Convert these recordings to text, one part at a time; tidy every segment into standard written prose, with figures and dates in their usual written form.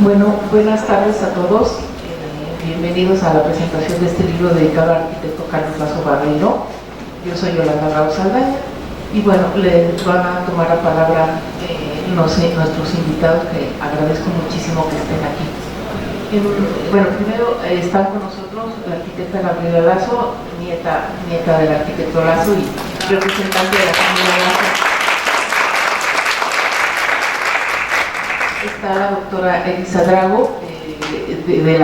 Bueno, buenas tardes a todos. Bienvenidos a la presentación de este libro dedicado al arquitecto Carlos Lazo Barreiro. Yo soy Yolanda Rao Saldaña y bueno, les van a tomar la palabra nuestros invitados, que agradezco muchísimo que estén aquí. Bueno, primero están con nosotros la arquitecta Gabriela Lazo, nieta del arquitecto Lazo y representante de la familia Lazo. Está la doctora Elisa Drago, del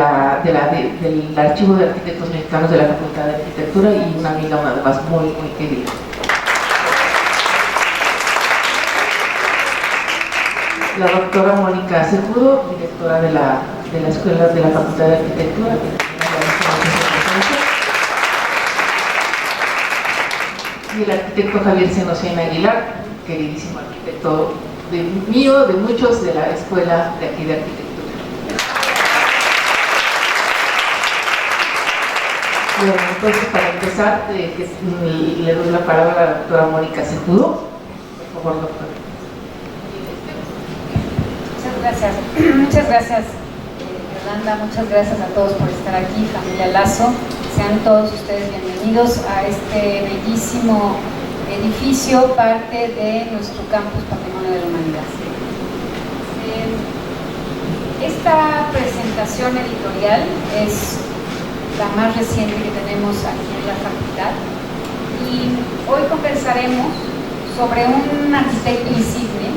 Archivo de Arquitectos Mexicanos de la Facultad de Arquitectura, y una amiga además muy querida. La doctora Mónica Cejudo, directora de la Escuela de la Facultad de Arquitectura, y el arquitecto Javier Senociana Aguilar, queridísimo arquitecto mío, de muchos de la escuela de aquí de arquitectura. Bueno, entonces para empezar, le doy la palabra a la doctora Mónica Cejudo. Por favor, doctora. Muchas gracias, Yolanda, muchas gracias a todos por estar aquí, familia Lazo. Sean todos ustedes bienvenidos a este bellísimo edificio, parte de nuestro campus Patrimonio de la Humanidad. Esta presentación editorial es la más reciente que tenemos aquí en la facultad y hoy conversaremos sobre un arquitecto insigne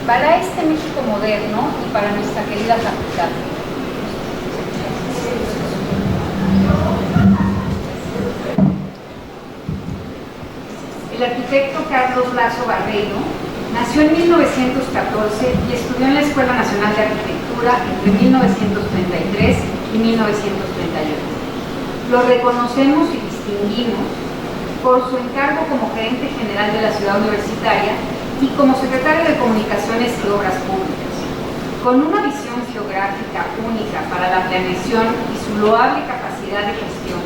para este México moderno y para nuestra querida facultad. El arquitecto Carlos Lazo Barreiro nació en 1914 y estudió en la Escuela Nacional de Arquitectura entre 1933 y 1938. Lo reconocemos y distinguimos por su encargo como gerente general de la ciudad universitaria y como secretario de Comunicaciones y Obras Públicas. Con una visión geográfica única para la planeación y su loable capacidad de gestión,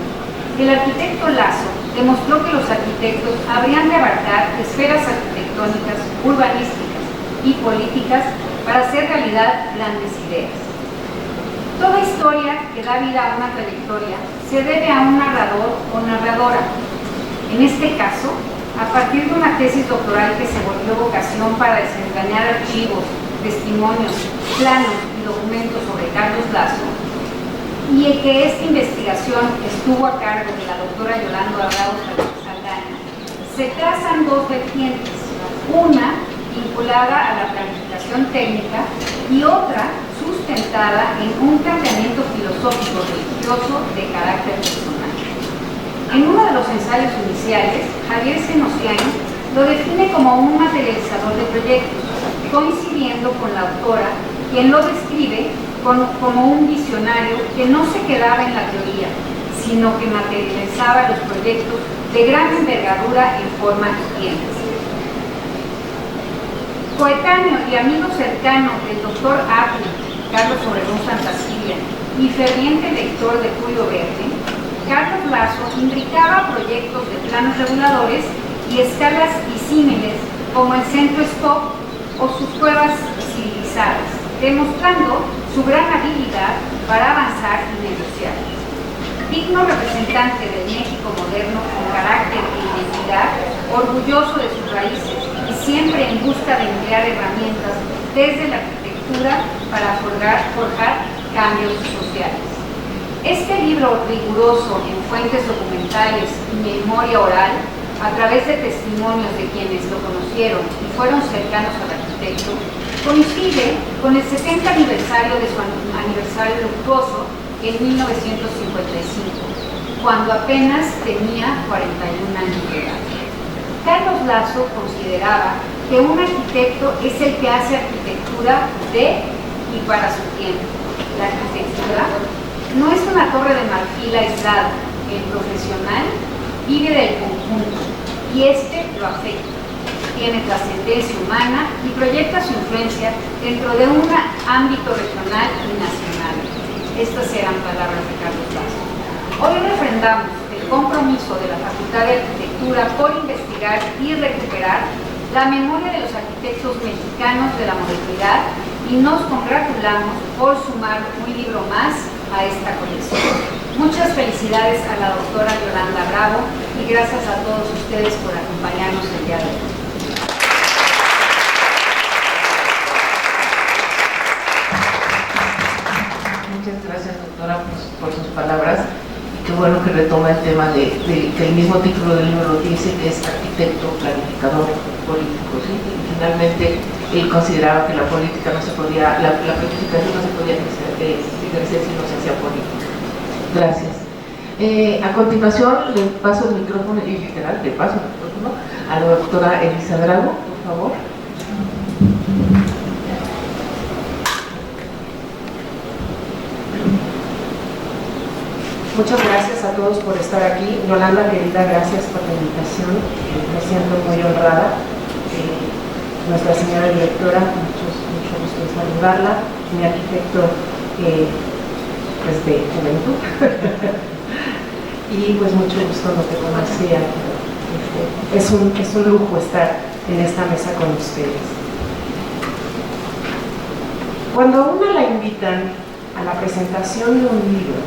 el arquitecto Lazo demostró que los arquitectos habrían de abarcar esferas arquitectónicas, urbanísticas y políticas para hacer realidad grandes ideas. Toda historia que da vida a una trayectoria se debe a un narrador o narradora. En este caso, a partir de una tesis doctoral que se volvió vocación para desentrañar archivos, testimonios, planos y documentos sobre Carlos Lazo, y que esta investigación estuvo a cargo de la doctora Yolanda Rao Saldaña, se trazan dos vertientes, una vinculada a la planificación técnica y otra sustentada en un planteamiento filosófico religioso de carácter personal. En uno de los ensayos iniciales, Javier Senociano lo define como un materializador de proyectos, coincidiendo con la autora, quien lo describe como un visionario que no se quedaba en la teoría, sino que materializaba los proyectos de gran envergadura en forma y tiempos. Coetáneo y amigo cercano del doctor Apple, Carlos Obregón Santacilia, y ferviente lector de Julio Verne, Carlos Lazo imbricaba proyectos de planos reguladores y escalas disímiles como el Centro Spock o sus cuevas civilizadas, demostrando su gran habilidad para avanzar y negociar. Digno representante del México moderno con carácter e identidad, orgulloso de sus raíces y siempre en busca de emplear herramientas desde la arquitectura para forjar cambios sociales. Este libro riguroso en fuentes documentales y memoria oral, a través de testimonios de quienes lo conocieron y fueron cercanos al arquitecto, coincide con el 70 aniversario de su aniversario luctuoso en 1955, cuando apenas tenía 41 años de edad. Carlos Lazo consideraba que un arquitecto es el que hace arquitectura de y para su tiempo. La arquitectura no es una torre de marfil aislada. El profesional vive del conjunto y este lo afecta. Tiene trascendencia humana y proyecta su influencia dentro de un ámbito regional y nacional. Estas eran palabras de Carlos Lazo. Hoy refrendamos el compromiso de la Facultad de Arquitectura por investigar y recuperar la memoria de los arquitectos mexicanos de la modernidad y nos congratulamos por sumar un libro más a esta colección. Muchas felicidades a la doctora Yolanda Bravo y gracias a todos ustedes por acompañarnos el día de hoy. Muchas gracias, doctora, por sus palabras. Qué bueno que retoma el tema de que el mismo título del libro dice que es arquitecto, planificador político, ¿sí? Y finalmente él consideraba que la política no se podía, la planificación no se podía ejercer si no se hacía política. Gracias. A continuación le paso el micrófono, y literal, le paso el micrófono a la doctora Elisa Drago, por favor. Muchas gracias a todos por estar aquí. Yolanda, querida, gracias por la invitación. Me siento muy honrada. Nuestra señora directora, mucho gusto en saludarla. Mi arquitecto pues de juventud. Y pues mucho gusto, no te conocía. Es un lujo estar en esta mesa con ustedes. Cuando a una la invitan a la presentación de un libro,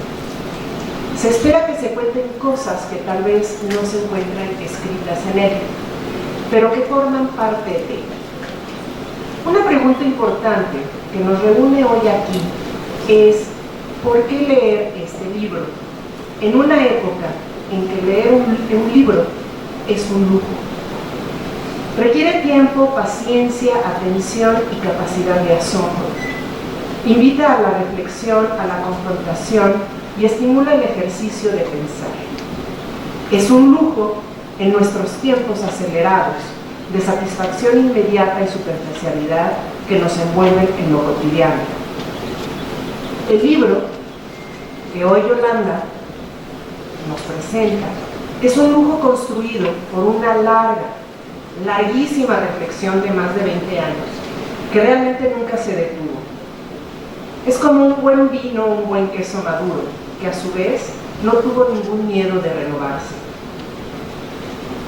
se espera que se cuenten cosas que tal vez no se encuentran escritas en él, pero que forman parte de él. Una pregunta importante que nos reúne hoy aquí es ¿por qué leer este libro? En una época en que leer un libro es un lujo. Requiere tiempo, paciencia, atención y capacidad de asombro. Invita a la reflexión, a la confrontación, y estimula el ejercicio de pensar. Es un lujo en nuestros tiempos acelerados, de satisfacción inmediata y superficialidad que nos envuelven en lo cotidiano. El libro que hoy Yolanda nos presenta es un lujo construido por una larguísima reflexión de más de 20 años, que realmente nunca se detuvo. Es como un buen vino, un buen queso maduro, que a su vez no tuvo ningún miedo de renovarse.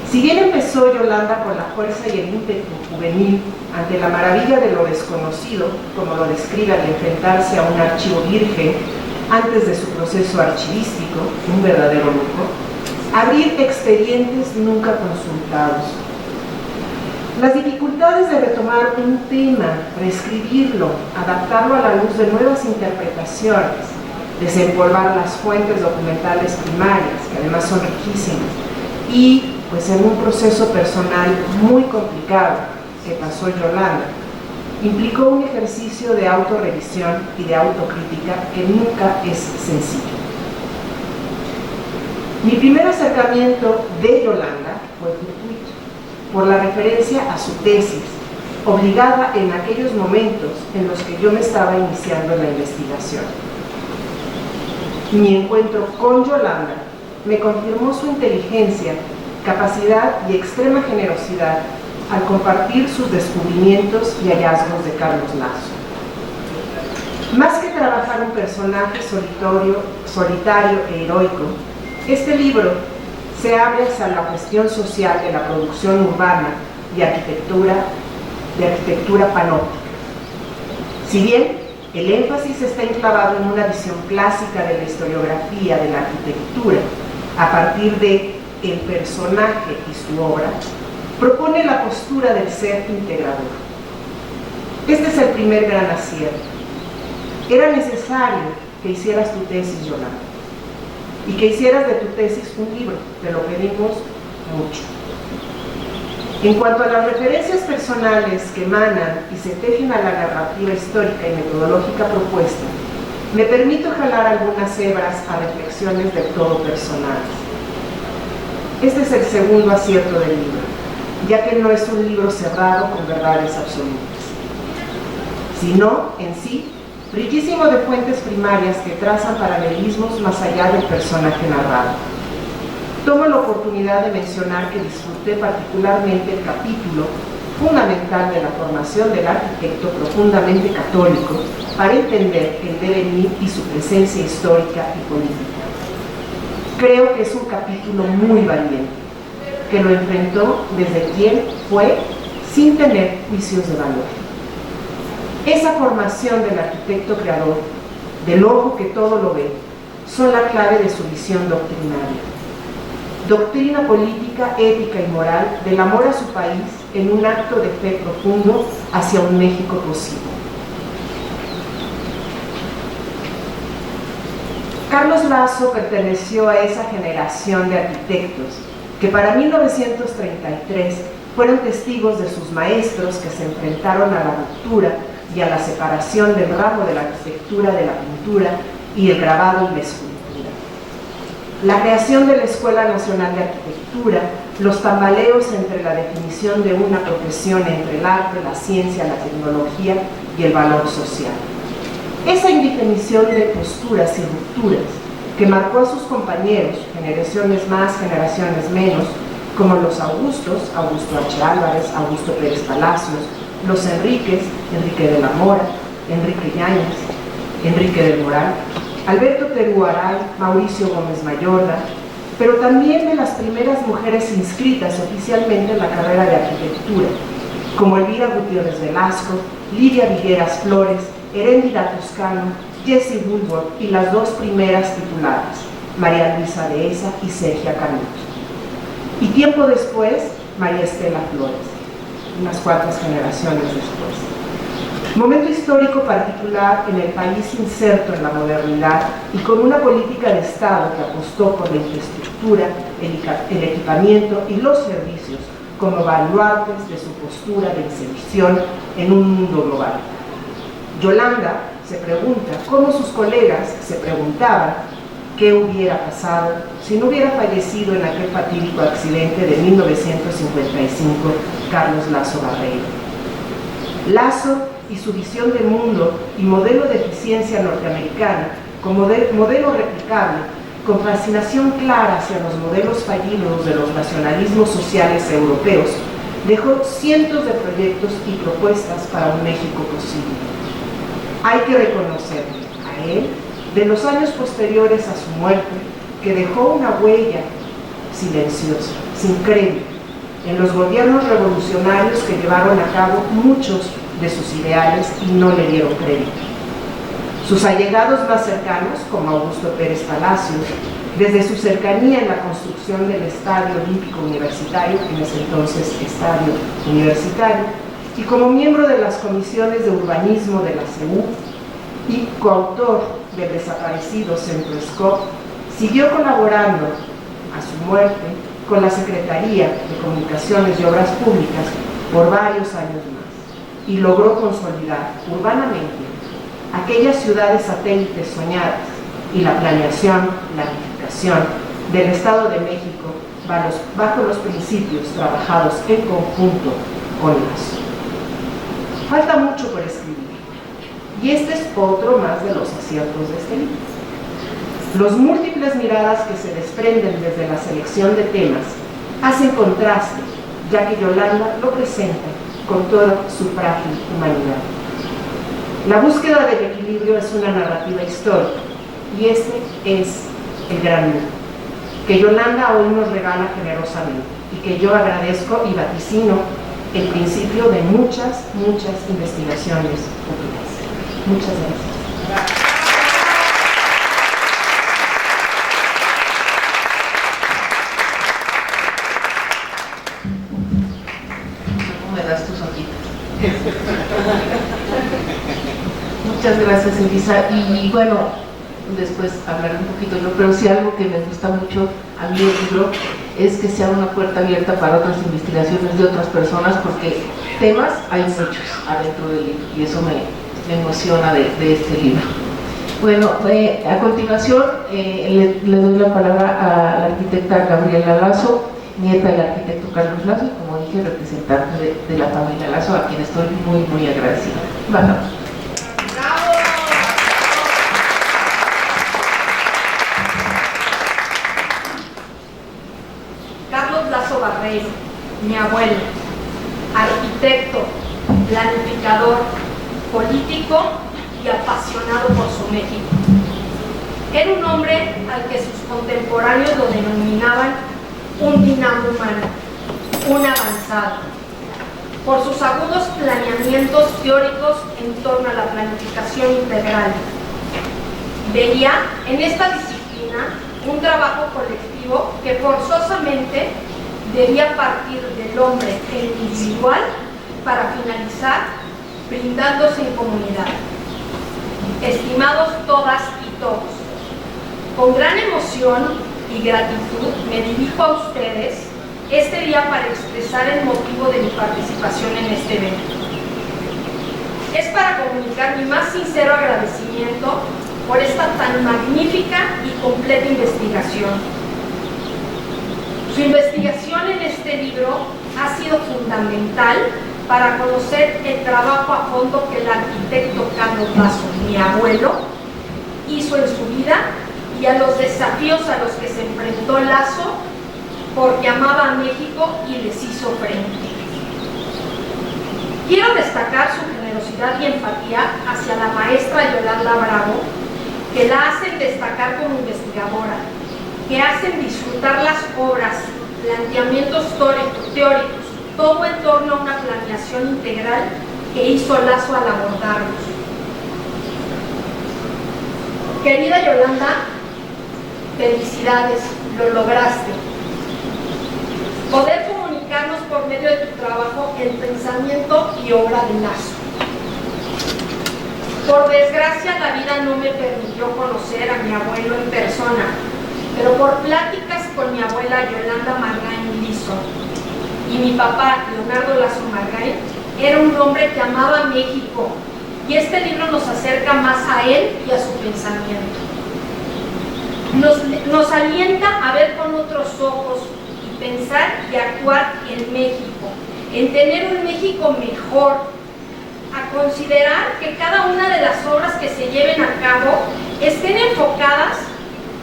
Si bien empezó Yolanda con la fuerza y el ímpetu juvenil ante la maravilla de lo desconocido, como lo describe al enfrentarse a un archivo virgen antes de su proceso archivístico, un verdadero lujo, abrir expedientes nunca consultados. Las dificultades de retomar un tema, reescribirlo, adaptarlo a la luz de nuevas interpretaciones, desempolvar las fuentes documentales primarias, que además son riquísimas, y pues en un proceso personal muy complicado que pasó Yolanda, implicó un ejercicio de autorrevisión y de autocrítica que nunca es sencillo. Mi primer acercamiento de Yolanda fue fortuito, por la referencia a su tesis, obligada en aquellos momentos en los que yo me estaba iniciando en la investigación. Mi encuentro con Yolanda me confirmó su inteligencia, capacidad y extrema generosidad al compartir sus descubrimientos y hallazgos de Carlos Lazo. Más que trabajar un personaje solitario e heroico, este libro se abre hacia la cuestión social de la producción urbana y arquitectura panóptica. Si bien el énfasis está enclavado en una visión clásica de la historiografía de la arquitectura a partir de el personaje y su obra, propone la postura del ser integrador. Este es el primer gran acierto. Era necesario que hicieras tu tesis, Yolanda, y que hicieras de tu tesis un libro. Te lo pedimos mucho. En cuanto a las referencias personales que emanan y se tejen a la narrativa histórica y metodológica propuesta, me permito jalar algunas hebras a reflexiones del todo personales. Este es el segundo acierto del libro, ya que no es un libro cerrado con verdades absolutas, sino, en sí, riquísimo de fuentes primarias que trazan paralelismos más allá del personaje narrado. Tomo la oportunidad de mencionar que disfruté particularmente el capítulo fundamental de la formación del arquitecto profundamente católico para entender el devenir y su presencia histórica y política. Creo que es un capítulo muy valiente, que lo enfrentó desde quien fue sin tener juicios de valor. Esa formación del arquitecto creador, del ojo que todo lo ve, son la clave de su visión doctrinaria. Doctrina política, ética y moral del amor a su país en un acto de fe profundo hacia un México posible. Carlos Lazo perteneció a esa generación de arquitectos que para 1933 fueron testigos de sus maestros que se enfrentaron a la ruptura y a la separación del ramo de la arquitectura de la pintura y el grabado y la escultura. La creación de la Escuela Nacional de Arquitectura, los tambaleos entre la definición de una profesión entre el arte, la ciencia, la tecnología y el valor social. Esa indefinición de posturas y rupturas que marcó a sus compañeros, generaciones más, generaciones menos, como los Augustos, Augusto H. Álvarez, Augusto Pérez Palacios, los Enríquez, Enrique de la Mora, Enrique Yáñez, Enrique del Moral, Alberto Teruaray, Mauricio Gómez Mayorga, pero también de las primeras mujeres inscritas oficialmente en la carrera de arquitectura, como Elvira Gutiérrez Velasco, Lidia Vigueras Flores, Heréndira Toscano, Jessie Woodward y las dos primeras tituladas, María Luisa Dehesa y Sergia Canut. Y tiempo después, María Estela Flores, unas cuantas generaciones después. Momento histórico particular en el país inserto en la modernidad y con una política de Estado que apostó por la infraestructura, el equipamiento y los servicios como baluartes de su postura de inserción en un mundo global. Yolanda se pregunta cómo sus colegas se preguntaban qué hubiera pasado si no hubiera fallecido en aquel fatídico accidente de 1955 Carlos Lazo Barreiro. Lazo y su visión de mundo y modelo de eficiencia norteamericana como modelo replicable, con fascinación clara hacia los modelos fallidos de los nacionalismos sociales europeos, dejó cientos de proyectos y propuestas para un México posible. Hay que reconocer a él, de los años posteriores a su muerte, que dejó una huella silenciosa, sin crédito, en los gobiernos revolucionarios que llevaron a cabo muchos de sus ideales y no le dieron crédito. Sus allegados más cercanos, como Augusto Pérez Palacios, desde su cercanía en la construcción del Estadio Olímpico Universitario, en ese entonces Estadio Universitario, y como miembro de las comisiones de urbanismo de la CEU y coautor del desaparecido Centro Escop, siguió colaborando a su muerte con la Secretaría de Comunicaciones y Obras Públicas por varios años más y logró consolidar urbanamente aquellas ciudades satélites soñadas y la planeación, planificación del Estado de México bajo los principios trabajados en conjunto con Lazo. Falta mucho por escribir, y este es otro más de los aciertos de este libro. Los múltiples miradas que se desprenden desde la selección de temas hacen contraste, ya que Yolanda lo presenta con toda su frágil humanidad. La búsqueda del equilibrio es una narrativa histórica, y este es el gran lujo que Yolanda hoy nos regala generosamente, y que yo agradezco y vaticino el principio de muchas investigaciones futuras. Muchas gracias. ¿Cómo me das tus hojitas? Muchas gracias, Elisa. Y bueno, después hablaré un poquito yo, pero sí algo que me gusta mucho a mí el libro es que sea una puerta abierta para otras investigaciones de otras personas, porque temas hay muchos adentro del libro y eso me emociona de este libro. Bueno, a continuación le doy la palabra a la arquitecta Gabriela Lazo, nieta del arquitecto Carlos Lazo, y como dije, representante de la familia Lazo, a quien estoy muy agradecida. Vamos. Carlos Lazo Barreiro, mi abuelo, arquitecto, planificador, político y apasionado por su México. Era un hombre al que sus contemporáneos lo denominaban un dinamo humano, un avanzado. por sus agudos planeamientos teóricos en torno a la planificación integral. Veía en esta disciplina un trabajo colectivo que forzosamente debía partir del hombre individual para finalizar brindándose en comunidad. Estimados todas y todos, con gran emoción y gratitud me dirijo a ustedes este día para expresar el motivo de mi participación en este evento. Es para comunicar mi más sincero agradecimiento por esta tan magnífica y completa investigación. Su investigación en este libro ha sido fundamental para conocer el trabajo a fondo que el arquitecto Carlos Lazo, mi abuelo, hizo en su vida y a los desafíos a los que se enfrentó Lazo porque amaba a México y les hizo frente. Quiero destacar su generosidad y empatía hacia la maestra Yolanda Bravo, que la hacen destacar como investigadora, que hacen disfrutar las obras, planteamientos teóricos, todo en torno a una planeación integral que hizo Lazo al abordarlos. Querida Yolanda, felicidades, lo lograste. Poder comunicarnos por medio de tu trabajo el pensamiento y obra de Lazo. Por desgracia, la vida no me permitió conocer a mi abuelo en persona, pero por pláticas con mi abuela Yolanda Margain Lizo y mi papá, Leonardo Lazo Margain, era un hombre que amaba México, y este libro nos acerca más a él y a su pensamiento. Nos alienta a ver con otros ojos y pensar y actuar en México, en tener un México mejor, a considerar que cada una de las obras que se lleven a cabo estén enfocadas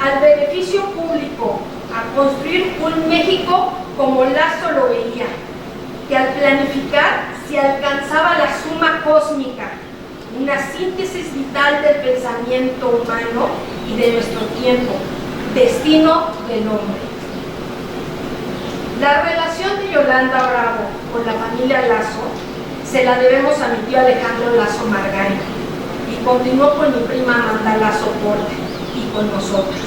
al beneficio público, a construir un México como Lazo lo veía, que al planificar se alcanzaba la suma cósmica, una síntesis vital del pensamiento humano y de nuestro tiempo, destino del hombre. La relación de Yolanda Bravo con la familia Lazo se la debemos a mi tío Alejandro Lazo Margain, y continuó con mi prima Amanda Lazo Porte y con nosotros.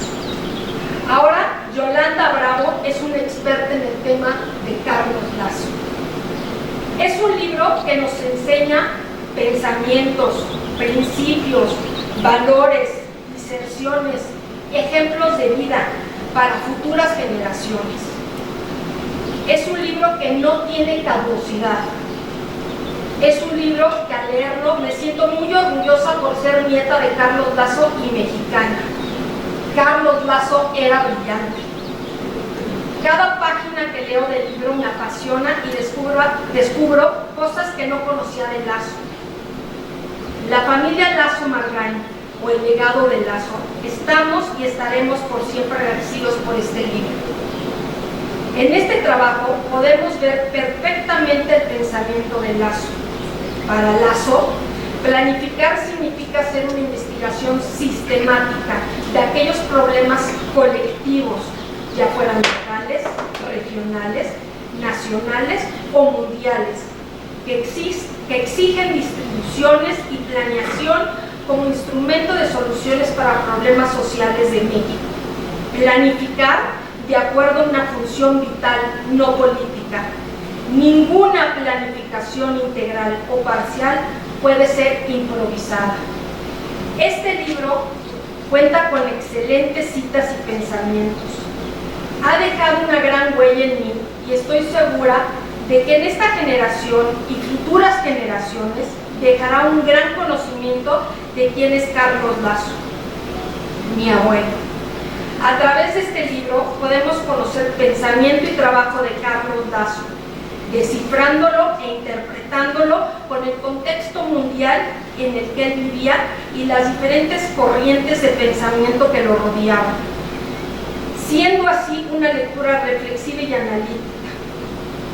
Ahora Yolanda Bravo es una experta en el tema de Carlos Lazo. Es un libro que nos enseña pensamientos, principios, valores, diserciones, ejemplos de vida para futuras generaciones. Es un libro que no tiene caducidad. Es un libro que al leerlo me siento muy orgullosa por ser nieta de Carlos Lazo y mexicana. Carlos Lazo era brillante. Cada página que leo del libro me apasiona y descubro cosas que no conocía de Lazo. La familia Lazo Margain, o el legado de Lazo, estamos y estaremos por siempre agradecidos por este libro. En este trabajo podemos ver perfectamente el pensamiento de Lazo. Para Lazo, planificar significa hacer una investigación sistemática de aquellos problemas colectivos, ya fueran locales, regionales, nacionales o mundiales, que exigen distribuciones y planeación como instrumento de soluciones para problemas sociales de México. Planificar de acuerdo a una función vital, no política. Ninguna planificación integral o parcial puede ser improvisada. Este libro cuenta con excelentes citas y pensamientos. Ha dejado una gran huella en mí y estoy segura de que en esta generación y futuras generaciones dejará un gran conocimiento de quién es Carlos Lazo, mi abuelo. A través de este libro podemos conocer pensamiento y trabajo de Carlos Lazo, descifrándolo e interpretándolo con el contexto mundial en el que él vivía y las diferentes corrientes de pensamiento que lo rodeaban, siendo así una lectura reflexiva y analítica.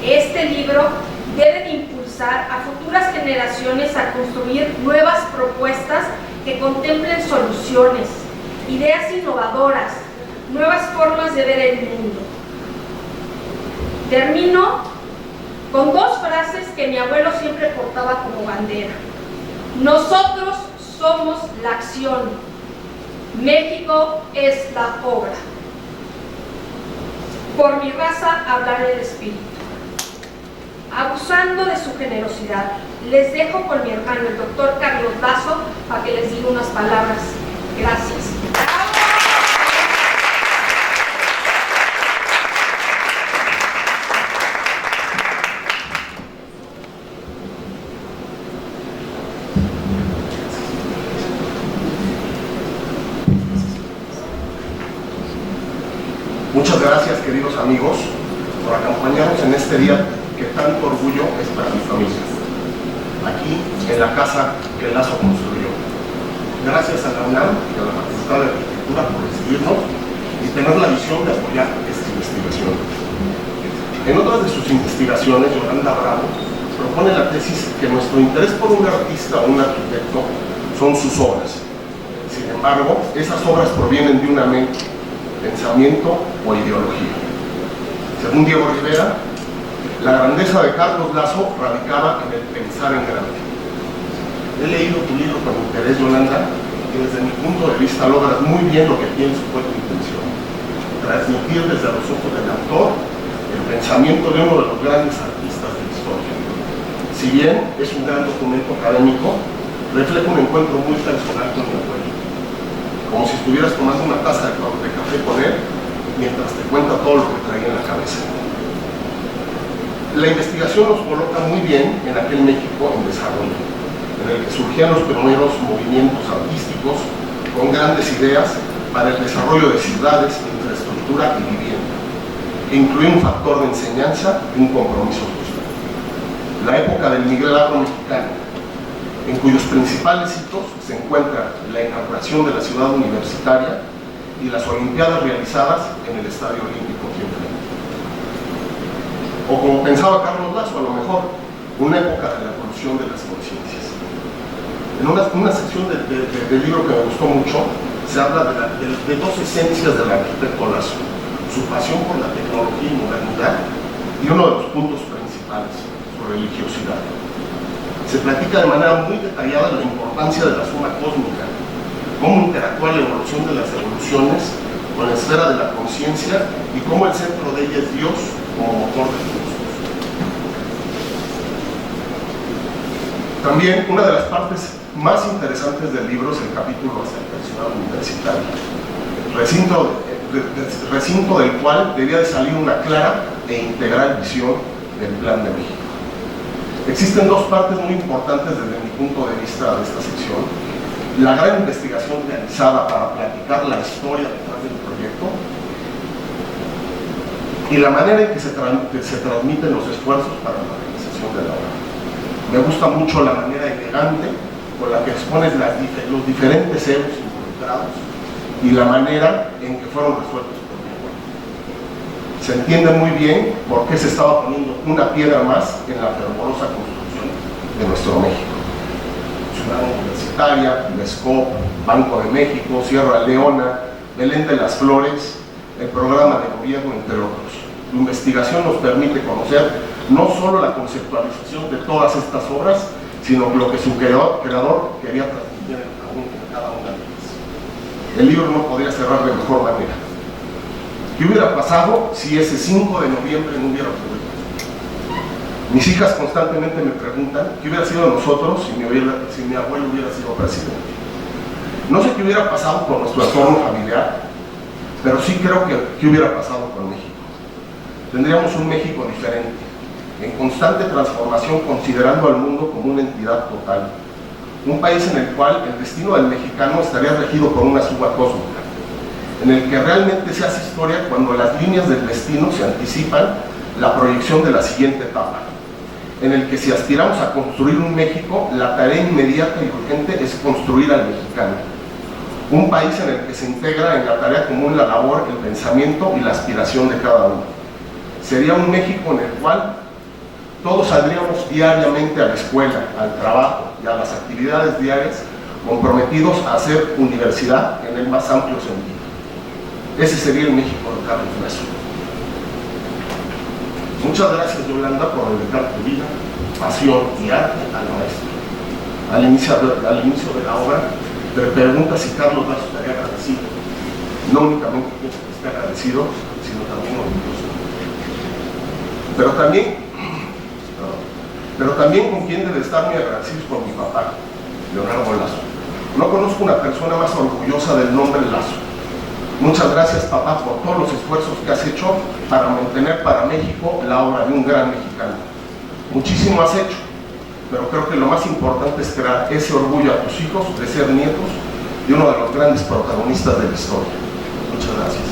Este libro debe de impulsar a futuras generaciones a construir nuevas propuestas que contemplen soluciones, ideas innovadoras, nuevas formas de ver el mundo. Termino con dos frases que mi abuelo siempre portaba como bandera. Nosotros somos la acción, México es la obra. Por mi raza hablaré el espíritu. Abusando de su generosidad, les dejo con mi hermano, el doctor Carlos Lazo, para que les diga unas palabras. Gracias. Muchas gracias, queridos amigos, por acompañarnos en este día que tanto orgullo es para mi familia, aquí en la casa que Lazo construyó. Gracias a la UNAM y a la Facultad de Arquitectura por recibirnos y tener la visión de apoyar esta investigación. En otras de sus investigaciones, Yolanda Bravo propone la tesis que nuestro interés por un artista o un arquitecto son sus obras. Sin embargo, esas obras provienen de una mente, pensamiento o ideología. Según Diego Rivera, la grandeza de Carlos Lazo radicaba en el pensar en grande. He leído tu libro con interés, Yolanda, y desde mi punto de vista logras muy bien lo que pienso fue tu intención: transmitir desde los ojos del autor el pensamiento de uno de los grandes artistas de la historia. Si bien es un gran documento académico, refleja un encuentro muy personal con mi abuelo, como si estuvieras tomando una taza de café con él mientras te cuenta todo lo que traía en la cabeza. La investigación nos coloca muy bien en aquel México en desarrollo, en el que surgían los primeros movimientos artísticos con grandes ideas para el desarrollo de ciudades, infraestructura y vivienda, que incluía un factor de enseñanza y un compromiso justo. La época del milagro mexicano, en cuyos principales hitos se encuentra la inauguración de la ciudad universitaria y las olimpiadas realizadas en el Estadio Olímpico aquí enfrente. O como pensaba Carlos Lazo, a lo mejor, una época de la evolución de las conciencias. En una sección del libro que me gustó mucho, se habla de dos esencias del arquitecto Lazo: su pasión por la tecnología y modernidad, y uno de los puntos principales, su religiosidad. Se platica de manera muy detallada la importancia de la suma cósmica, cómo interactúa la evolución de las evoluciones con la esfera de la conciencia y cómo el centro de ella es Dios como motor de todos. También una de las partes más interesantes del libro es el capítulo acerca de la ciudad universitaria, recinto del cual debía de salir una clara e integral visión del Plan de México. Existen dos partes muy importantes desde mi punto de vista de esta sección: la gran investigación realizada para platicar la historia detrás del proyecto y la manera en que se transmiten los esfuerzos para la realización de la obra. Me gusta mucho la manera elegante con la que expones los diferentes héroes involucrados y la manera en que fueron resueltos por mi abuelo. Se entiende muy bien por qué se estaba poniendo una piedra más en la fervorosa construcción de nuestro México. Ciudad Universitaria, MESCOP, Banco de México, Sierra Leona, Belén de las Flores, el programa de gobierno, entre otros. La investigación nos permite conocer no solo la conceptualización de todas estas obras, sino lo que su creador quería transmitir en cada una de ellas. El libro no podría cerrar de mejor manera. ¿Qué hubiera pasado si ese 5 de noviembre no hubiera ocurrido? Mis hijas constantemente me preguntan qué hubiera sido de nosotros si mi abuelo hubiera sido presidente. No sé qué hubiera pasado con nuestro entorno familiar, pero sí creo que qué hubiera pasado con México. Tendríamos un México diferente, en constante transformación, considerando al mundo como una entidad total. Un país en el cual el destino del mexicano estaría regido por una suba cósmica, en el que realmente se hace historia cuando las líneas del destino se anticipan la proyección de la siguiente etapa, en el que si aspiramos a construir un México, la tarea inmediata y urgente es construir al mexicano. Un país en el que se integra en la tarea común la labor, el pensamiento y la aspiración de cada uno. Sería un México en el cual todos saldríamos diariamente a la escuela, al trabajo y a las actividades diarias comprometidos a hacer universidad en el más amplio sentido. Ese sería el México de Carlos Lazo. Muchas gracias, Yolanda, por dedicar tu vida, pasión y arte al maestro. Al inicio de la obra, te preguntas si Carlos Lazo estaría agradecido. No únicamente que esté agradecido, sino también orgulloso. Pero también con quien debe estar muy agradecido es con mi papá, Leonardo Lazo. No conozco una persona más orgullosa del nombre Lazo. Muchas gracias, papá, por todos los esfuerzos que has hecho para mantener para México la obra de un gran mexicano. Muchísimo has hecho, pero creo que lo más importante es crear ese orgullo a tus hijos de ser nietos de uno de los grandes protagonistas de la historia. Muchas gracias.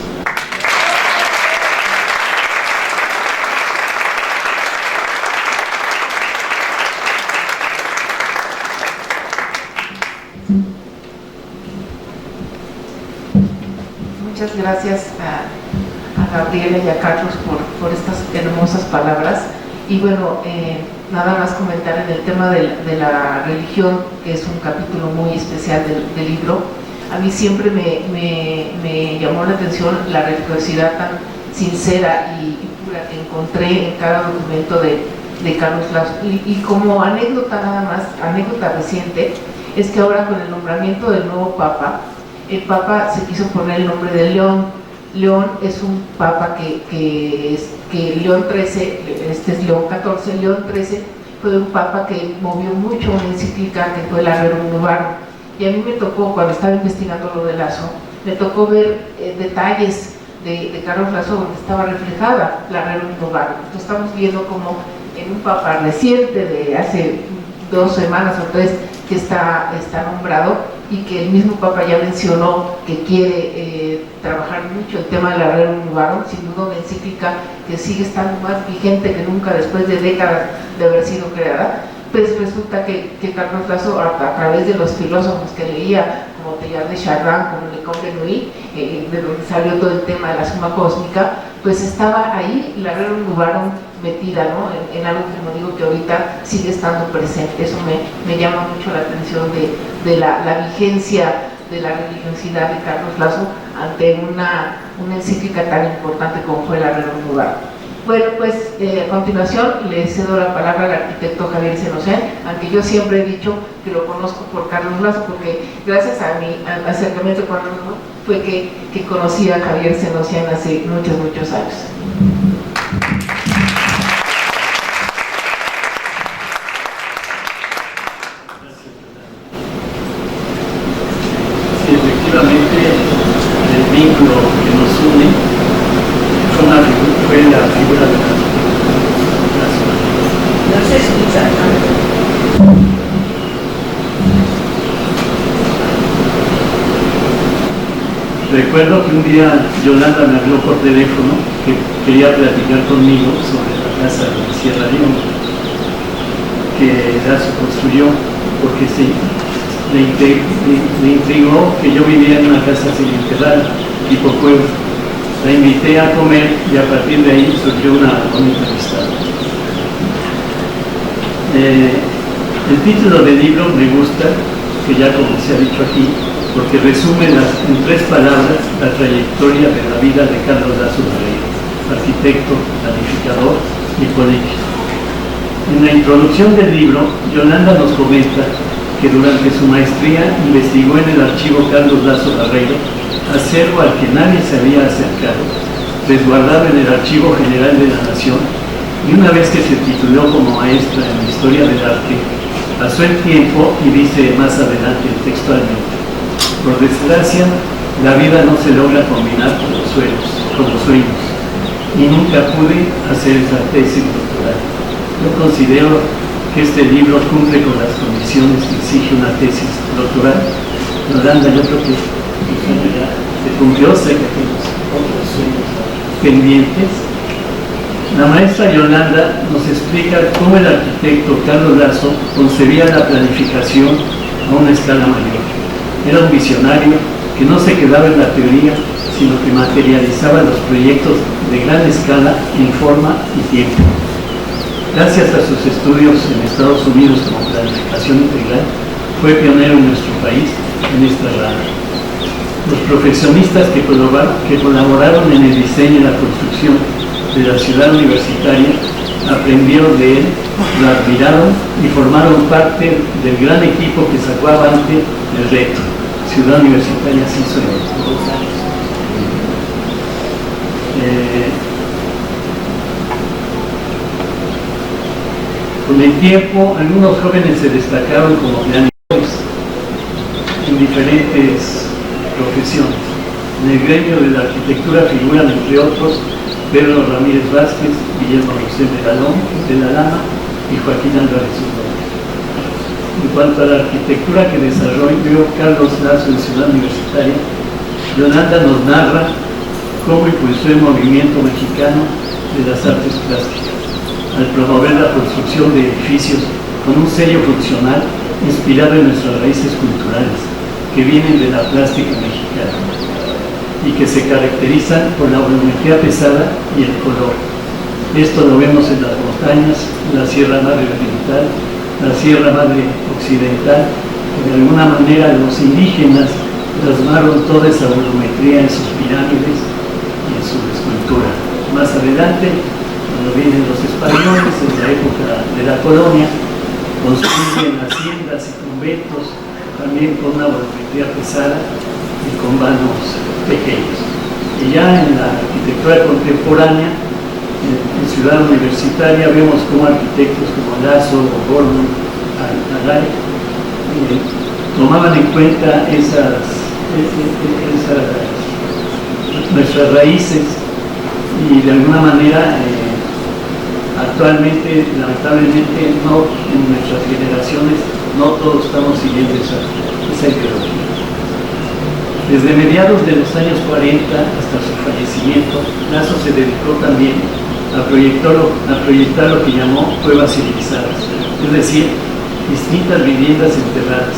Muchas gracias a Gabriela y a Carlos por estas hermosas palabras. Y bueno, nada más comentar en el tema de la religión, que es un capítulo muy especial del libro. A mí siempre me llamó la atención la religiosidad tan sincera y pura que encontré en cada documento de Carlos Lazo. Y como anécdota nada más, anécdota reciente, es que ahora con el nombramiento del nuevo Papa, el Papa se quiso poner el nombre de León. León es un Papa que León XIII, este es León XIV, León XIII fue un Papa que movió mucho una encíclica que fue la Rerum Novarum. Y a mí me tocó, cuando estaba investigando lo de Lazo, me tocó ver detalles de Carlos Lazo donde estaba reflejada la Rerum Novarum. Entonces estamos viendo como en un Papa reciente de hace 2 semanas o 3 que está nombrado, y que el mismo Papa ya mencionó que quiere trabajar mucho el tema de la Rerum Novarum, sin duda una encíclica que sigue estando más vigente que nunca después de décadas de haber sido creada. Pues resulta que Carlos Lazo, a través de los filósofos que leía, como Teilhard de Chardin, como Le Comte Nuit, de donde salió todo el tema de la suma cósmica, pues estaba ahí la Rerum Novarum metida, ¿no? en algo, como digo, que ahorita sigue estando presente. Eso me llama mucho la atención de la vigencia de la religiosidad de Carlos Lazo ante una encíclica tan importante como fue la Rerum Novarum. Bueno, pues a continuación le cedo la palabra al arquitecto Javier Senocén, aunque yo siempre he dicho que lo conozco por Carlos Lazo, porque gracias a mi acercamiento con Carlos Lazo fue que conocí a Javier Senocén hace muchos años. Sí, efectivamente, el vínculo que nos une fue la figura de la ciudad. No se escucha. Recuerdo que un día Yolanda me habló por teléfono que quería platicar conmigo sobre la casa de Sierra Leona, que Lazo construyó, porque sí, le intrigó que yo vivía en una casa semienterrada, tipo pueblo. La invité a comer y a partir de ahí surgió una bonita amistad. El título del libro me gusta, que ya como se ha dicho aquí, porque resume en 3 palabras la trayectoria de la vida de Carlos Lazo Barreiro, arquitecto, planificador y político. En la introducción del libro, Yolanda nos comenta que durante su maestría investigó en el archivo Carlos Lazo Barreiro, acervo al que nadie se había acercado, resguardado en el Archivo General de la Nación, y una vez que se tituló como maestra en la historia del arte, pasó el tiempo y dice más adelante textualmente: por desgracia, la vida no se logra combinar con los sueños, y nunca pude hacer esa tesis doctoral. Yo considero que este libro cumple con las condiciones que exige una tesis doctoral. Yolanda, yo creo que ya se cumplió, sé que tenemos otros sueños pendientes. La maestra Yolanda nos explica cómo el arquitecto Carlos Lazo concebía la planificación a una escala mayor. Era un visionario que no se quedaba en la teoría, sino que materializaba los proyectos de gran escala en forma y tiempo. Gracias a sus estudios en Estados Unidos como planificación integral, fue pionero en nuestro país en esta rama. Los profesionistas que colaboraron en el diseño y la construcción de la ciudad universitaria aprendieron de él, lo admiraron y formaron parte del gran equipo que sacó avante el reto. Ciudad Universitaria se hizo en 2 años. Con el tiempo, algunos jóvenes se destacaron como planeadores en diferentes profesiones. En el gremio de la arquitectura figuran, entre otros, Pedro Ramírez Vázquez, Guillermo José de la Lama y Joaquín Álvarez Urbano. En cuanto a la arquitectura que desarrolló Carlos Lazo en Ciudad Universitaria, Yolanda nos narra cómo impulsó el movimiento mexicano de las artes plásticas, al promover la construcción de edificios con un sello funcional inspirado en nuestras raíces culturales, que vienen de la plástica mexicana y que se caracterizan por la volumetría pesada y el color. Esto lo vemos en las montañas, la Sierra Madre Oriental, la Sierra Madre Occidental, que de alguna manera los indígenas plasmaron toda esa volumetría en sus pirámides y en su escultura. Más adelante, cuando vienen los españoles, en la época de la colonia, construyen haciendas y conventos también con una volumetría pesada y con vanos pequeños. Y ya en la arquitectura contemporánea, en Ciudad Universitaria, vemos como arquitectos como Lazo o Gordon Alay tomaban en cuenta nuestras raíces y de alguna manera actualmente, lamentablemente, no, en nuestras generaciones no todos estamos siguiendo esa ideología. Desde mediados de los años 40 hasta su fallecimiento, Lazo se dedicó también a proyectar lo que llamó cuevas civilizadas, es decir, distintas viviendas enterradas.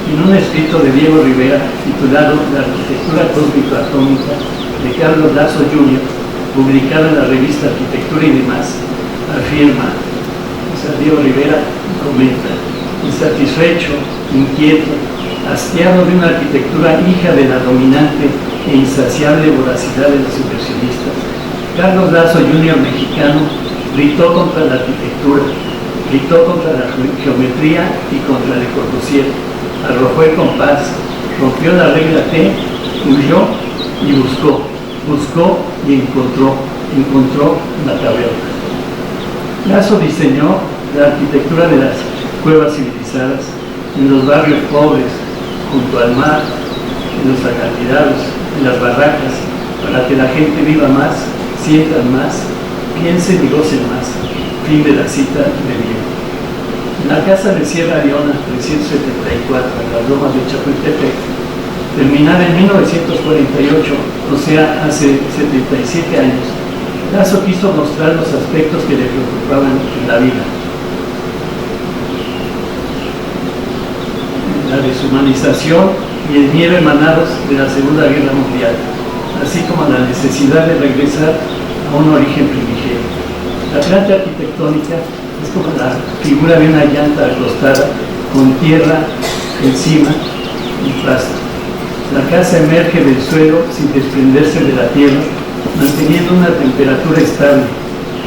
En un escrito de Diego Rivera titulado La arquitectura cósmico-atómica de Carlos Lazo Jr., publicado en la revista Arquitectura y demás, afirma, Diego Rivera comenta: insatisfecho, inquieto, hastiado de una arquitectura hija de la dominante e insaciable voracidad de los inversionistas, Carlos Lazo Jr. mexicano gritó contra la arquitectura, gritó contra la geometría y contra Le Corbusier, arrojó el compás, rompió la regla T, huyó y buscó y encontró la caverna. Lazo diseñó la arquitectura de las cuevas civilizadas en los barrios pobres, junto al mar, en los acantilados, en las barracas, para que la gente viva más, sientan más, piensen y gocen más. Fin de la cita de Diego. En la casa de Sierra Leona 374, en las lomas de Chapultepec, terminada en 1948, o sea, hace 77 años, Lazo quiso mostrar los aspectos que le preocupaban en la vida. La deshumanización y el miedo emanados de la Segunda Guerra Mundial, así como la necesidad de regresar a un origen primigenio. La planta arquitectónica es como la figura de una llanta acostada con tierra encima y pasto. La casa emerge del suelo sin desprenderse de la tierra, manteniendo una temperatura estable.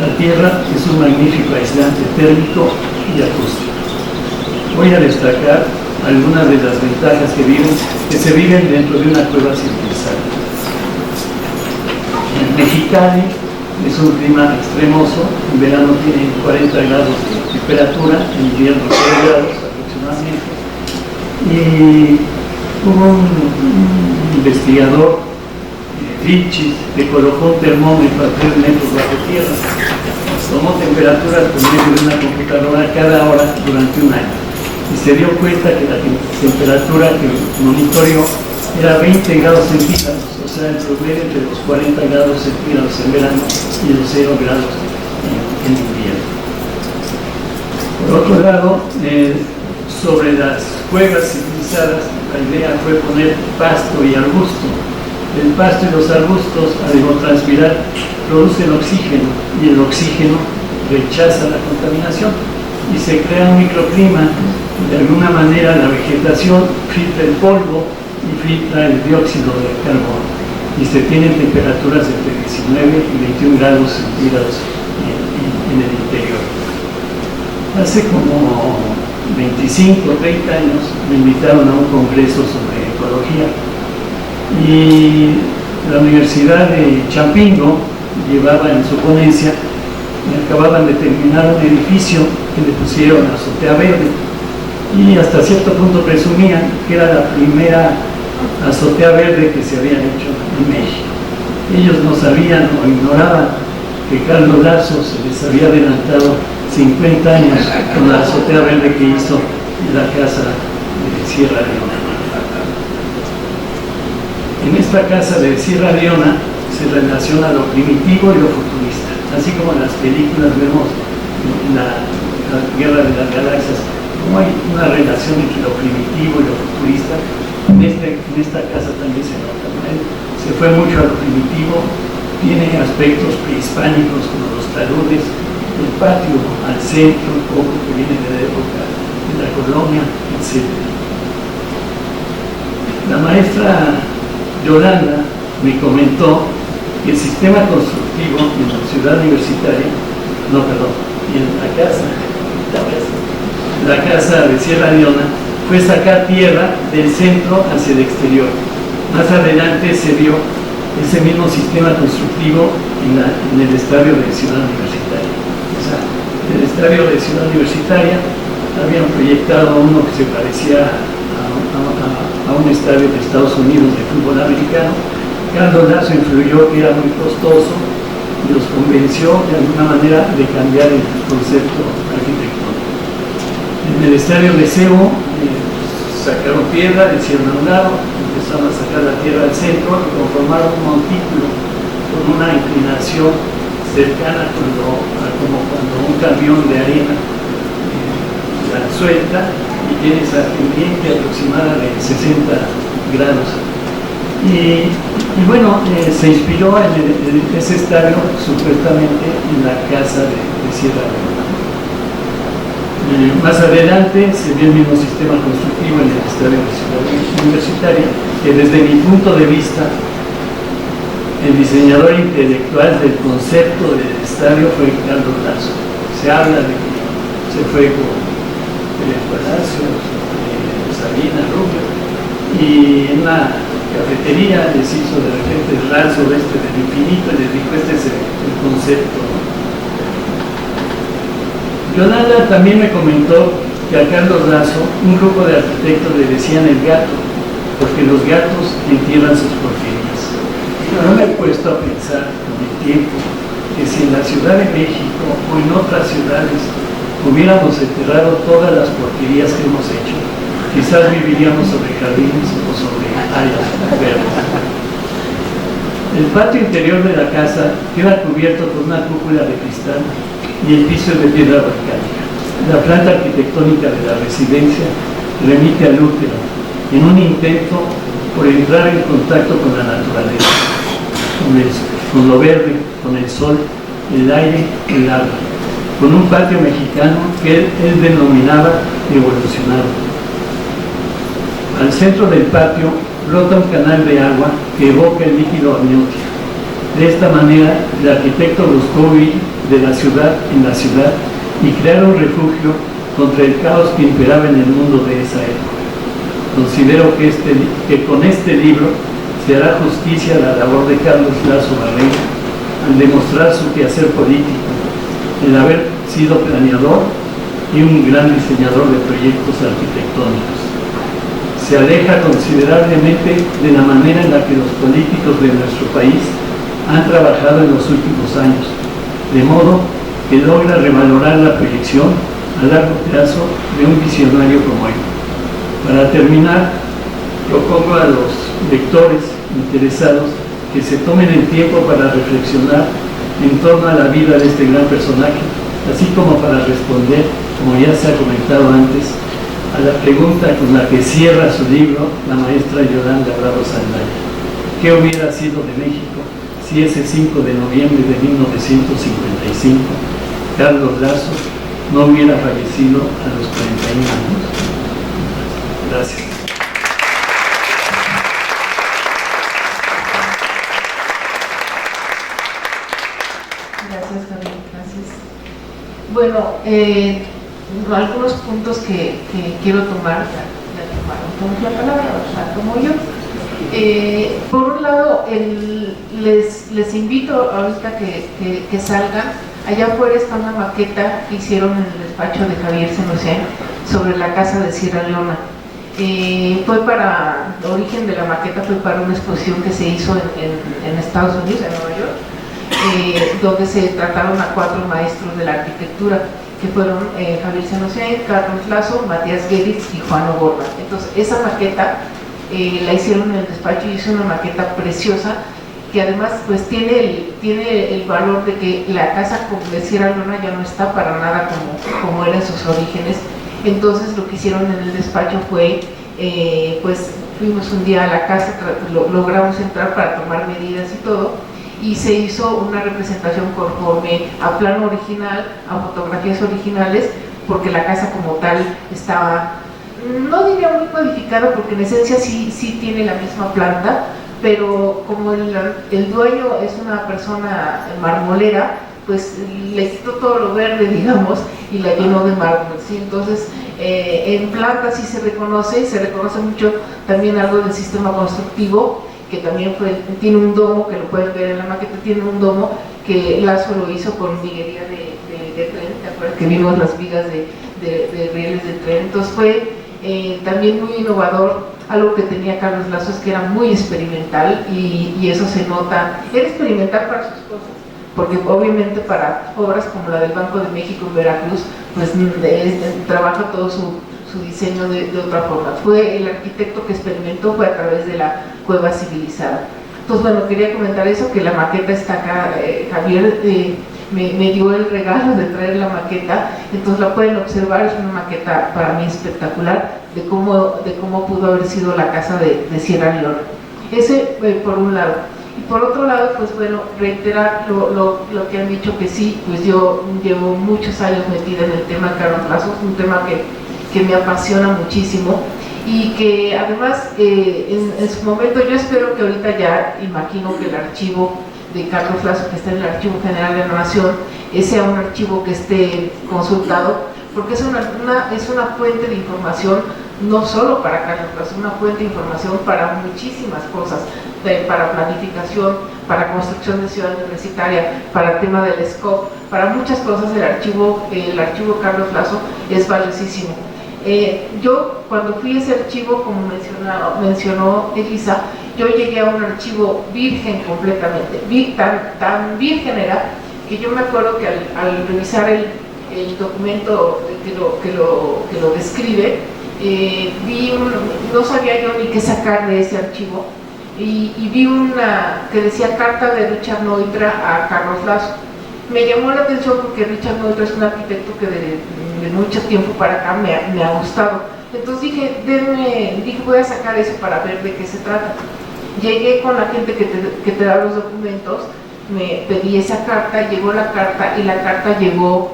La tierra es un magnífico aislante térmico y acústico. Voy a destacar algunas de las ventajas que se viven dentro de una cueva civilizada. En Mexicali es un clima extremoso, en verano tiene 40 grados de temperatura, en invierno 0 grados aproximadamente, y hubo un investigador, Vilchis, que colocó un termómetro a 3 metros bajo tierra, tomó temperaturas por medio de una computadora cada hora durante un año, y se dio cuenta que la temperatura que monitoreó era 20 grados centígrados, o sea, el promedio entre los 40 grados centígrados en verano y los 0 grados en invierno. Por otro lado, sobre las cuevas civilizadas, la idea fue poner pasto y arbusto. El pasto y los arbustos, al evapotranspirar, producen oxígeno, y el oxígeno rechaza la contaminación y se crea un microclima. De alguna manera la vegetación filtra el polvo y filtra el dióxido de carbono, y se tienen temperaturas entre 19 y 21 grados centígrados en en el interior. Hace como 25 o 30 años me invitaron a un congreso sobre ecología y la Universidad de Chapingo llevaba en su ponencia y acababan de terminar un edificio que le pusieron azotea verde y hasta cierto punto presumían que era la primera azotea verde que se había hecho en México. Ellos no sabían o ignoraban que Carlos Lazo se les había adelantado 50 años con la azotea verde que hizo en la casa de Sierra Leona. En esta casa de Sierra Leona se relaciona lo primitivo y lo futurista, así como en las películas vemos en la Guerra de las Galaxias, como hay una relación entre lo primitivo y lo futurista. En esta casa también se nota, ¿no? Se fue mucho a lo primitivo, tiene aspectos prehispánicos como los taludes, el patio al centro, un poco que viene de la época de la colonia, etc. La maestra Yolanda me comentó que el sistema constructivo en la ciudad universitaria, en la casa de Sierra Leona, fue sacar tierra del centro hacia el exterior. Más adelante se vio ese mismo sistema constructivo en el estadio de Ciudad Universitaria. O sea, en el estadio de Ciudad Universitaria habían proyectado uno que se parecía a un estadio de Estados Unidos de fútbol americano. Carlos Lazo influyó que era muy costoso y los convenció de alguna manera de cambiar el concepto arquitectónico. En el estadio de Cebo sacaron piedra, le hicieron a un lado, empezaron a sacar la tierra al centro y conformaron un montículo con una inclinación cercana como cuando un camión de arena la suelta y tiene esa pendiente aproximada de 60 grados. Y bueno, se inspiró ese estadio supuestamente en la casa de Sierra Leona. Más adelante se vio el mismo sistema constructivo en el estadio de Ciudad Universitaria, que desde mi punto de vista, el diseñador intelectual del concepto del estadio fue Carlos Lazo. Se habla de que se fue con Palacios, Sabina, Rubio, y en la cafetería les hizo de repente el raso del infinito y les dijo: este es el concepto. Yolanda también me comentó que a Carlos Lazo un grupo de arquitectos le decían el gato, porque los gatos entierran sus porquerías. Yo me he puesto a pensar con el tiempo que si en la Ciudad de México o en otras ciudades hubiéramos enterrado todas las porquerías que hemos hecho, quizás viviríamos sobre jardines o sobre áreas verdes. El patio interior de la casa queda cubierto por una cúpula de cristal y el piso es de piedra volcánica. La planta arquitectónica de la residencia remite al útero, en un intento por entrar en contacto con la naturaleza, con lo verde, con el sol, el aire, el agua, con un patio mexicano que él denominaba evolucionado. Al centro del patio brota un canal de agua que evoca el líquido amniótico. De esta manera, el arquitecto buscó huir de la ciudad en la ciudad y crear un refugio contra el caos que imperaba en el mundo de esa época. Considero que con este libro se hará justicia a la labor de Carlos Lazo Barreiro al demostrar su quehacer político, el haber sido planeador y un gran diseñador de proyectos arquitectónicos. Se aleja considerablemente de la manera en la que los políticos de nuestro país han trabajado en los últimos años, de modo que logra revalorar la proyección a largo plazo de un visionario como él. Para terminar, propongo a los lectores interesados que se tomen el tiempo para reflexionar en torno a la vida de este gran personaje, así como para responder, como ya se ha comentado antes, a la pregunta con la que cierra su libro la maestra Yolanda Bravo Saldaña: ¿qué hubiera sido de México si ese 5 de noviembre de 1955 Carlos Lazo no hubiera fallecido a los 41 años? Gracias. Gracias, Javier. Gracias. bueno, algunos puntos que quiero tomar, ya tomaron la palabra, o sea, como yo. Por un lado, les invito ahorita que salgan. Allá afuera está una maqueta que hicieron en el despacho de Javier Senocén sobre la casa de Sierra Leona. El origen de la maqueta fue para una exposición que se hizo en Estados Unidos, en Nueva York, donde se trataron a 4 maestros de la arquitectura, que fueron Javier Senocén, Carlos Lazo, Matías Gueritz y Juan O'Gorman. Entonces, esa maqueta la hicieron en el despacho y hizo una maqueta preciosa, que además pues tiene el valor de que la casa de Sierra Leona ya no está para nada como era en sus orígenes. Entonces lo que hicieron en el despacho fue, pues fuimos un día a la casa, logramos entrar para tomar medidas y todo, y se hizo una representación conforme a plano original, a fotografías originales, porque la casa como tal estaba, no diría muy modificada, porque en esencia sí tiene la misma planta, pero como el dueño es una persona marmolera, pues le quitó todo lo verde, digamos, y la llenó de mármol, ¿sí? Entonces, en planta sí se reconoce mucho también algo del sistema constructivo, que también tiene un domo, que lo pueden ver en la maqueta, tiene un domo que Lazo lo hizo con viguería de tren, ¿te acuerdas? Que vimos las vigas de rieles de tren. Entonces fue también muy innovador. Algo que tenía Carlos Lazo es que era muy experimental, y eso se nota. Era experimental para sus cosas, porque obviamente para obras como la del Banco de México en Veracruz, pues trabaja todo su diseño de otra forma. Fue el arquitecto que experimentó, fue a través de la cueva civilizada. Entonces, bueno, quería comentar eso, que la maqueta está acá. Javier me dio el regalo de traer la maqueta, entonces la pueden observar. Es una maqueta para mí espectacular de cómo pudo haber sido la casa de Sierra Leona. Ese por un lado. Y por otro lado, pues bueno, reiterar lo que han dicho, que sí, pues yo llevo muchos años metida en el tema de Carlos Lazo, es un tema que me apasiona muchísimo, y que además en su momento, yo espero que ahorita ya imagino que el archivo de Carlos Lazo, que está en el Archivo General de la Nación, sea un archivo que esté consultado, porque es una fuente de información no solo para Carlos Lazo, una fuente de información para muchísimas cosas, para planificación, para construcción de ciudad universitaria, para el tema del SCOP, para muchas cosas. El archivo Carlos Lazo es valiosísimo. Yo cuando fui a ese archivo, como mencionó Elisa, yo llegué a un archivo virgen completamente, tan virgen era, que yo me acuerdo que al revisar el documento que lo describe, no sabía yo ni qué sacar de ese archivo, y vi una que decía carta de Richard Neutra a Carlos Lazo. Me llamó la atención porque Richard Neutra es un arquitecto que de mucho tiempo para acá me ha gustado. Entonces dije, voy a sacar eso para ver de qué se trata. Llegué con la gente que te da los documentos, me pedí esa carta, llegó la carta, y la carta llegó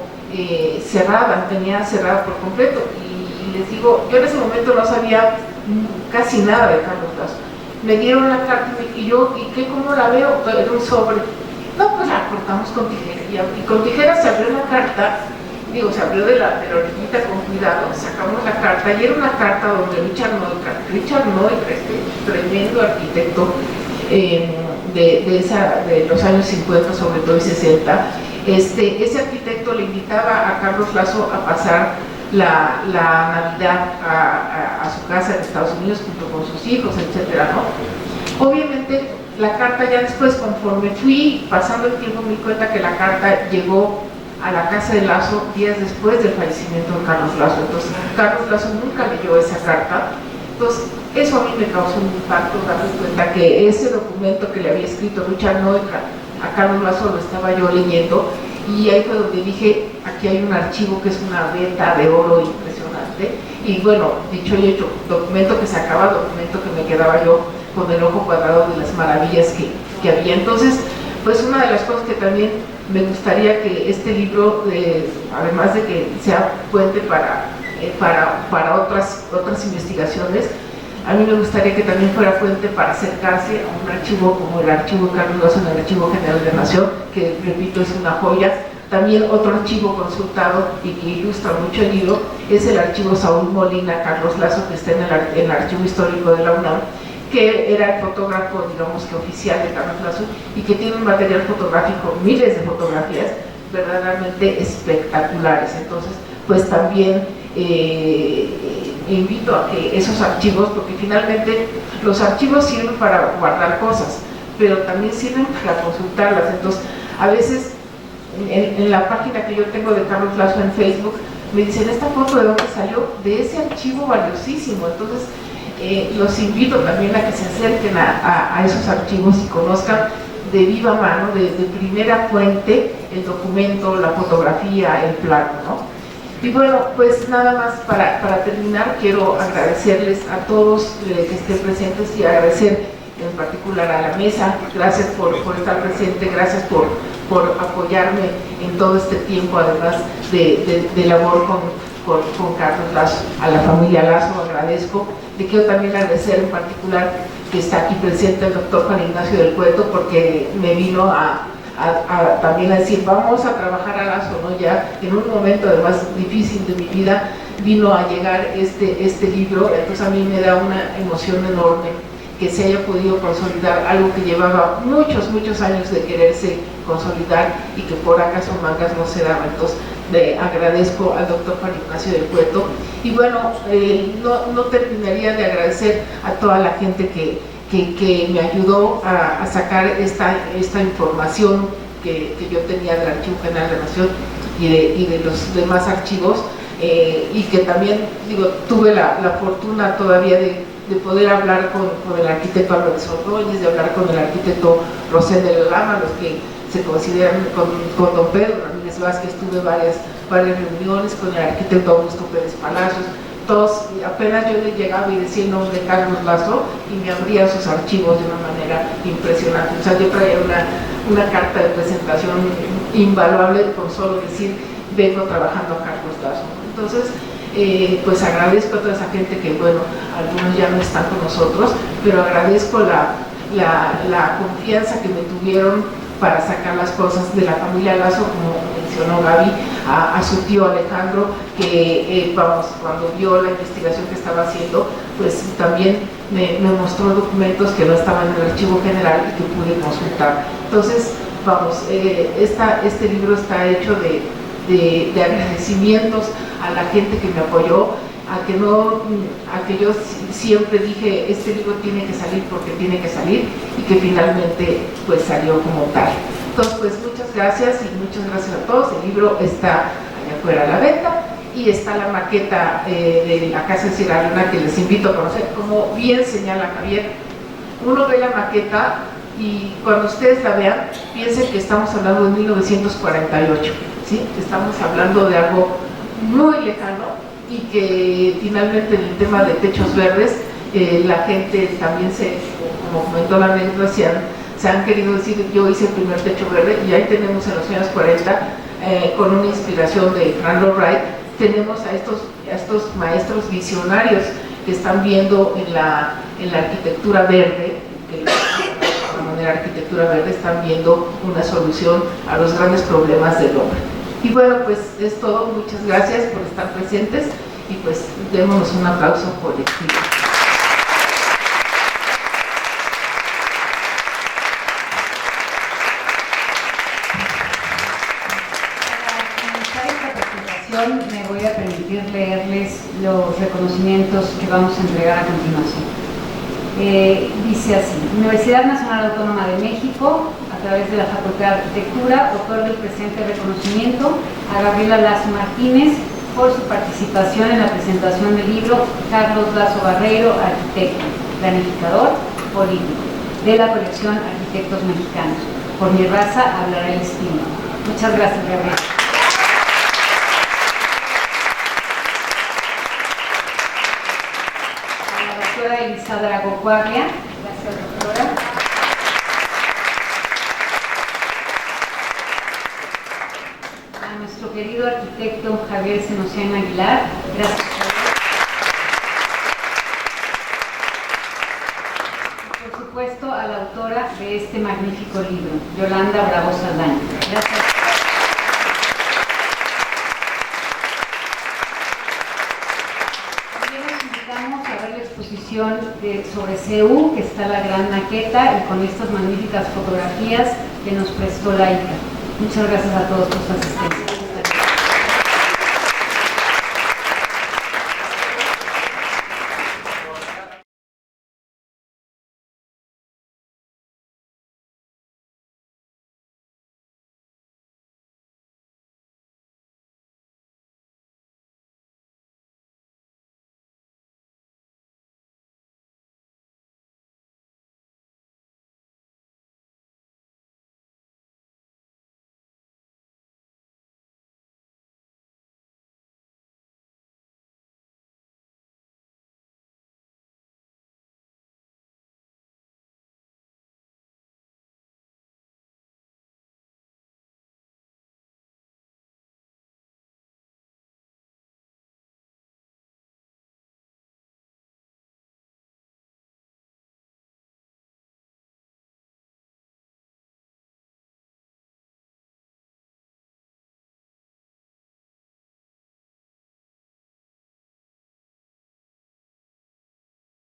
cerrada, tenía cerrada por completo. Y les digo, yo en ese momento no sabía casi nada de Carlos Lazo. Me dieron la carta y yo, ¿cómo la veo? Era un sobre. No, pues la cortamos con tijera, y con tijera se abrió la carta, se abrió de la orillita con cuidado, sacamos la carta, y era una carta donde Richard Neutra, este tremendo arquitecto de los años 50 sobre todo y 60, ese arquitecto le invitaba a Carlos Lazo a pasar la Navidad a su casa en Estados Unidos junto con sus hijos, etcétera, ¿no? Obviamente la carta, ya después, conforme fui pasando el tiempo, me di cuenta que la carta llegó a la casa de Lazo días después del fallecimiento de Carlos Lazo. Entonces Carlos Lazo nunca leyó esa carta. Entonces eso a mí me causó un impacto, darme cuenta que ese documento que le había escrito Richard Neutra a Carlos Lazo lo estaba yo leyendo, y ahí fue donde dije, aquí hay un archivo que es una veta de oro impresionante. Y bueno, dicho y hecho, documento que se acaba, documento que me quedaba yo con el ojo cuadrado de las maravillas que había. Entonces, pues una de las cosas que también me gustaría que este libro, además de que sea fuente para otras investigaciones, a mí me gustaría que también fuera fuente para acercarse a un archivo como el archivo Carlos Lazo en el Archivo General de la Nación, que repito, es una joya, También otro archivo consultado y que ilustra mucho el libro es el archivo Saúl Molina Carlos Lazo, que está en el Archivo Histórico de la UNAM, que era el fotógrafo, digamos que oficial de Carlos Lazo, y que tiene un material fotográfico, miles de fotografías verdaderamente espectaculares. Entonces, pues también invito a que esos archivos, porque finalmente los archivos sirven para guardar cosas, pero también sirven para consultarlas. Entonces, a veces en la página que yo tengo de Carlos Lazo en Facebook, me dicen, ¿esta foto de dónde salió? De ese archivo valiosísimo. Entonces, los invito también a que se acerquen a esos archivos y conozcan de viva mano, de primera fuente, el documento, la fotografía, el plano, ¿no? Y bueno, pues nada más para terminar, quiero agradecerles a todos que estén presentes y agradecer en particular a la mesa. Gracias por estar presente, gracias por apoyarme en todo este tiempo, además de labor con Carlos Lazo. A la familia Lazo agradezco. Le quiero también agradecer en particular que está aquí presente el doctor Juan Ignacio del Cueto, porque me vino también a decir, vamos a trabajar a Lazo, ¿no? Ya en un momento además difícil de mi vida vino a llegar este libro. Entonces a mí me da una emoción enorme que se haya podido consolidar algo que llevaba muchos años de quererse consolidar y que por acaso mangas no se daba. Entonces le agradezco al doctor Juan Ignacio del Cueto. Y bueno, no terminaría de agradecer a toda la gente que me ayudó a sacar esta información que yo tenía del Archivo General de la Nación y de los demás archivos, y que también, digo, tuve la fortuna todavía de poder hablar con el arquitecto Álvarez Ordóñez, de hablar con el arquitecto Rosén de la Lama, los que se consideran, con don Pedro Ramírez Vázquez tuve varias reuniones, con el arquitecto Augusto Pérez Palacios. Todos, apenas yo les llegaba y decía el nombre de Carlos Lazo y me abría sus archivos de una manera impresionante. O sea, yo traía una carta de presentación invaluable con solo decir, vengo trabajando a Carlos Lazo. Entonces, pues agradezco a toda esa gente que, bueno, algunos ya no están con nosotros, pero agradezco la confianza que me tuvieron para sacar las cosas de la familia Lazo, como mencionó Gaby, a su tío Alejandro, que cuando vio la investigación que estaba haciendo, pues también me mostró documentos que no estaban en el archivo general y que pude consultar. Entonces, vamos, este libro está hecho de agradecimientos a la gente que me apoyó, a que yo siempre dije, este libro tiene que salir porque tiene que salir, y que finalmente pues salió como tal. Entonces, pues muchas gracias y muchas gracias a todos. El libro está allá afuera a la venta y está la maqueta de la Casa de Sierra Leona, que les invito a conocer. Como bien señala Javier, uno ve la maqueta y cuando ustedes la vean piensen que estamos hablando de 1948, ¿sí? Estamos hablando de algo muy lejano, y que finalmente en el tema de techos verdes la gente también como comentó la anécdota, se han querido decir, yo hice el primer techo verde, y ahí tenemos en los años 40 con una inspiración de Frank Lloyd Wright, tenemos a estos maestros visionarios que están viendo en la arquitectura verde, que de manera arquitectura verde están viendo una solución a los grandes problemas del hombre. Y bueno, pues es todo. Muchas gracias por estar presentes y pues démonos un aplauso colectivo. Para comenzar esta presentación me voy a permitir leerles los reconocimientos que vamos a entregar a continuación. Dice así: Universidad Nacional Autónoma de México, a través de la Facultad de Arquitectura, otorga el presente reconocimiento a Gabriela Lazo Martínez por su participación en la presentación del libro Carlos Lazo Barreiro, arquitecto, planificador, político, de la colección Arquitectos Mexicanos. Por mi raza hablará el destino. Muchas gracias, Gabriela. A la doctora Elisa Drago Cuaglia. Gracias, doctora. A nuestro querido arquitecto Javier Senociano Aguilar. Gracias, Javier. Y por supuesto a la autora de este magnífico libro, Yolanda Bravo Saldaña. Gracias. invitamos a ver la exposición sobre CEU, que está la gran maqueta y con estas magníficas fotografías que nos prestó la ICA. Muchas gracias a todos por su asistencia.